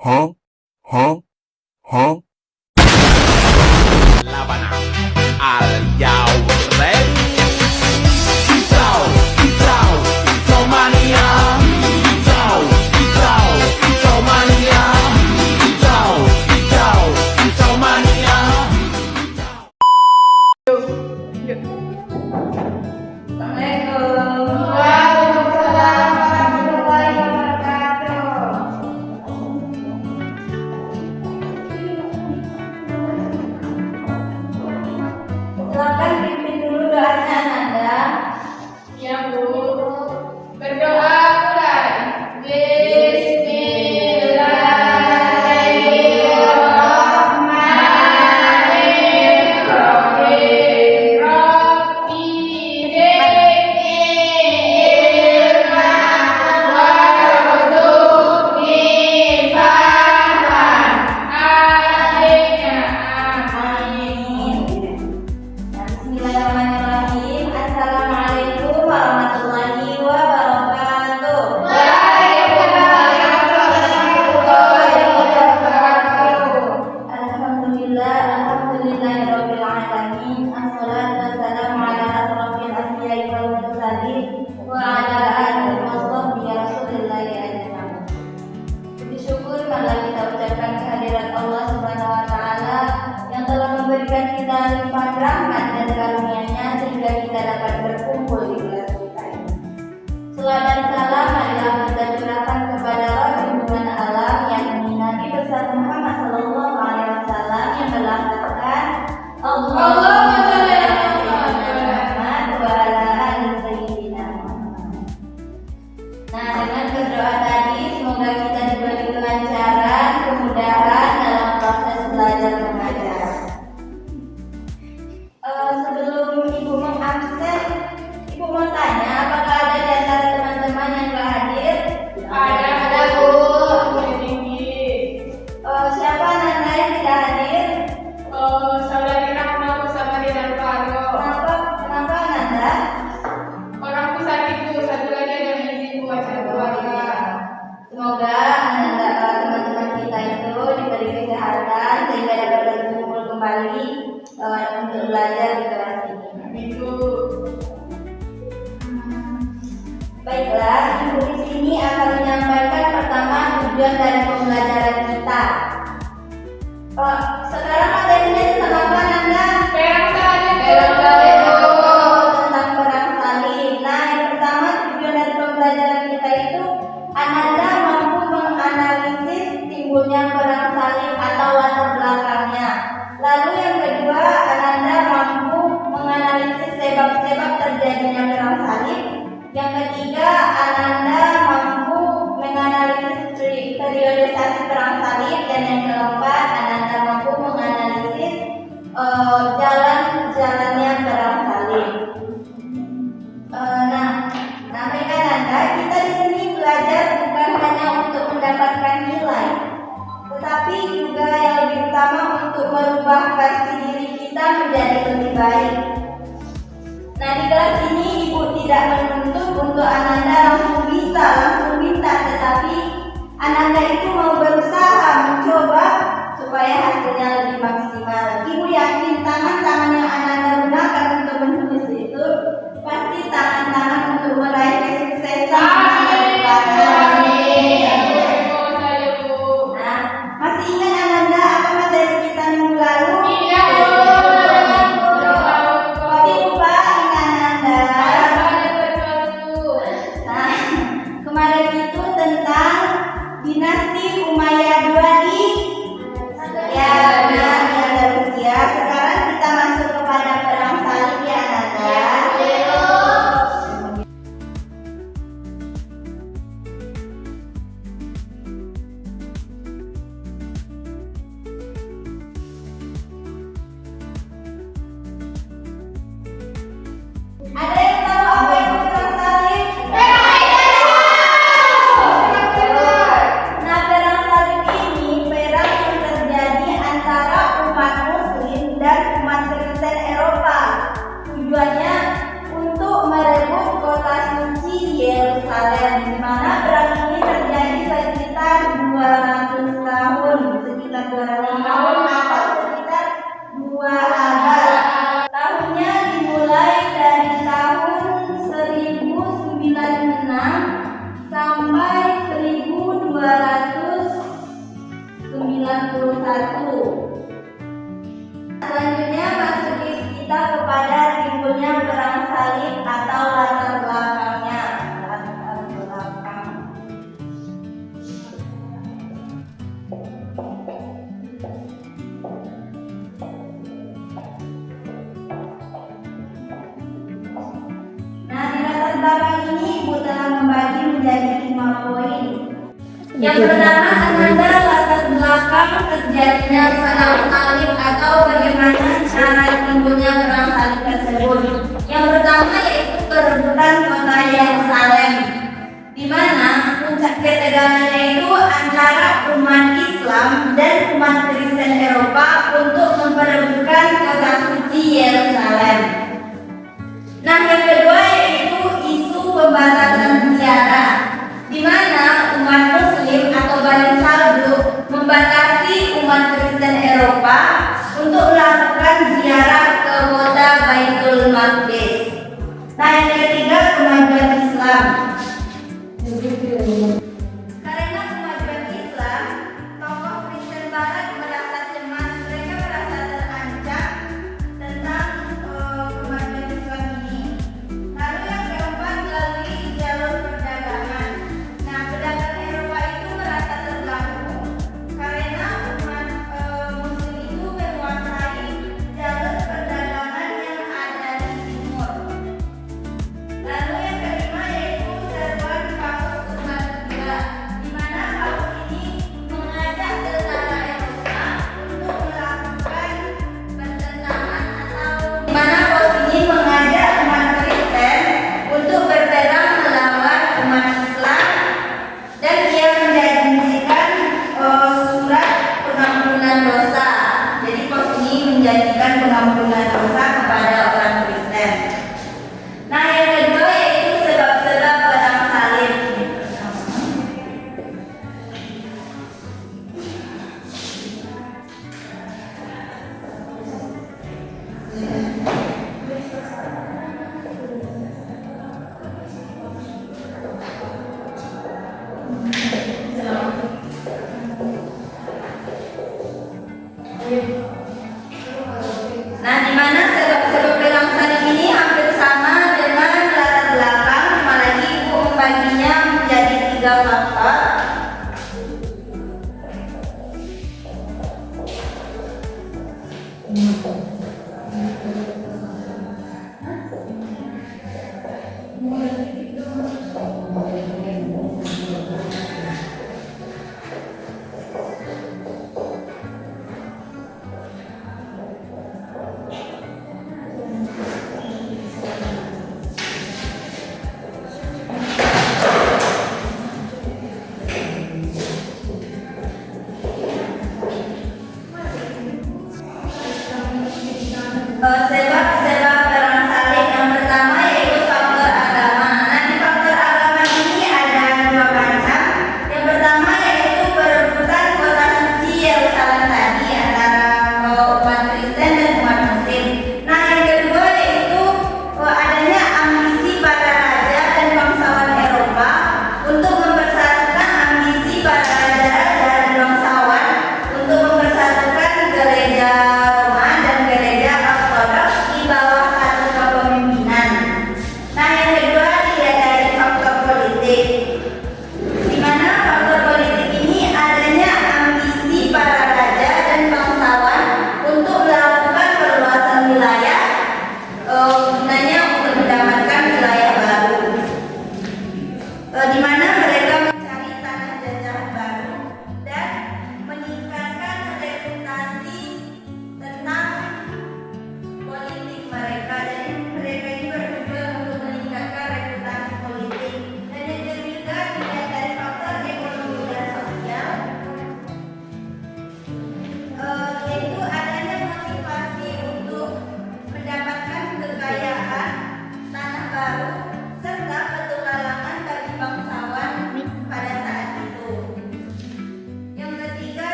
Huh? Huh? Huh? Labanang Al-Yaw Ready? Itaw mania. Itaw mania. Itaw mania. Assalamualaikum. Waalaikumsalam warahmatullahi wabarakatuh. Silakan pimpin dulu doanya Nanda. Ya Bu. Berdoa mulai. Bismillahirrahmanirrahim. Assalamualaikum warahmatullahi wabarakatuh. Waalaikumsalam warahmatullahi wabarakatuh. Alhamdulillahirabbil alamin. Assalatu wassalamu ala asrofil anbiya'i wal mursalin wa ala alihi washabbihi rasulillahi ajmain. Puji syukur marilah kita ucapkan kehadirat Allah Subhanahu wa taala yang telah memberikan kita limpahan rahmat dan karunia-Nya sehingga kita dapat berkumpul di kelas kita ini. Salawat dan salam marilah kita curahkan kepada junjungan alam yakni Nabi besar Muhammad sallallahu alaihi wasallam yang melafazkan Allahumma shalli ala Sayyidina Muhammad wa ala ali Sayyidina Muhammad. Nah, dengan berdoa tadi semoga kita diberi kelancaran, kemudahan dalam proses belajar mengajar. Sebelum Ibu mengabsen, Ibu mau tanya apakah ada di antara teman-teman yang nggak hadir? Ada Bu. Siapa Nanda yang tidak hadir? Saudari Rahma bersama dengan Faro. Kenapa Nanda? Orangku sakit Bu, satu lagi ada izin buat keluarga. Semoga teman-teman kita itu diberi kesehatan sehingga dapat berkumpul kembali untuk belajar di kelas ini. Amin Bu. Baiklah, Ibu di sini akan menyampaikan pertama tujuan dari pembelajaran kita. Sekarang materinya tentang apa Nanda? Perang salib. Tentang perang salib. Nah, yang pertama tujuan dari pembelajaran kita itu Ananda mampu menganalisis timbulnya perang salib atau latar belakangnya. Lalu yang kedua, Ananda mampu menganalisis sebab-sebab terjadinya perang salib. Yang ketiga, Ananda mampu menganalisis periodisasi perang salib. Dan yang keempat, Ananda mampu menganalisis jalan-jalannya perang salib. Nah, mereka Ananda, kita di sini belajar bukan hanya untuk mendapatkan nilai, tetapi juga yang lebih utama untuk merubah versi diri kita menjadi lebih baik. Nah, di kelas ini Ibu tidak menuntut untuk Ananda langsung bisa, langsung minta, tetapi Ananda itu mau berusaha mencoba supaya hasilnya lebih maksimal. Ibu yakin tangan-tangan yang Ananda gunakan untuk menulis itu pasti tangan-tangan untuk meraih kesuksesan. Nah, masih ingat Ananda apa materi kita minggu lalu? Iya Bu. Tapi lupa ingat Ananda. Nah, kemarin itu tentang dinasti Umayyah II di Rusia. Sekarang kita masuk kepada perang salib ya Ananda. Selanjutnya masuk kita kepada timbulnya perang salib atau latar belakangnya. Latar belakang. Nah, di latar belakang ini Ibu telah membagi menjadi 5 poin. Yang pertama adalah latar belakang terjadinya perang salib atau bagaimana cara timbulnya perang salib tersebut. Yang pertama yaitu perebutan kota Yerusalem, di mana puncak ketegangannya itu antara umat Islam dan umat Kristen Eropa untuk memperebutkan kota suci Yerusalem. Nah, yang kedua yaitu isu pembatasan ziarah, di mana umat Muslim atau Bani Saljuk membatasi umat Kristen Eropa untuk melakukan ziarah ke kota Baitul Maqdis. Nah, yang ketiga kemajuan Islam. Karena kemajuan Islam, tokoh Kristen Barat merasa cemas, mereka merasa terancam tentang kemajuan Islam ini. Lalu yang keempat melalui jalur perdagangan. Nah, pedagang Eropa itu merasa terganggu karena umat Muslim itu menguasai jalur perdagangan yang ada di timur. Lalu yang kelima yaitu serbuan Paus umat juga, di mana Paus ini mengajak tentara Eropa untuk melakukan pertentangan atau di mana Paus ini mengajak umat Kristen untuk berperang melawan umat Islam, dan ia menjanjikan surat pengampunan dosa. Jadi Paus ini menjanjikan pengampunan dosa kepada orang Kristen. Nah, yang kedua yaitu sebab-sebab perang salib. Nah, di mana sebab-sebab perang salib ini hampir sama dengan latar belakang, cuma lagi Ibu membaginya menjadi 3 faktor.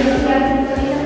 sudah terlihat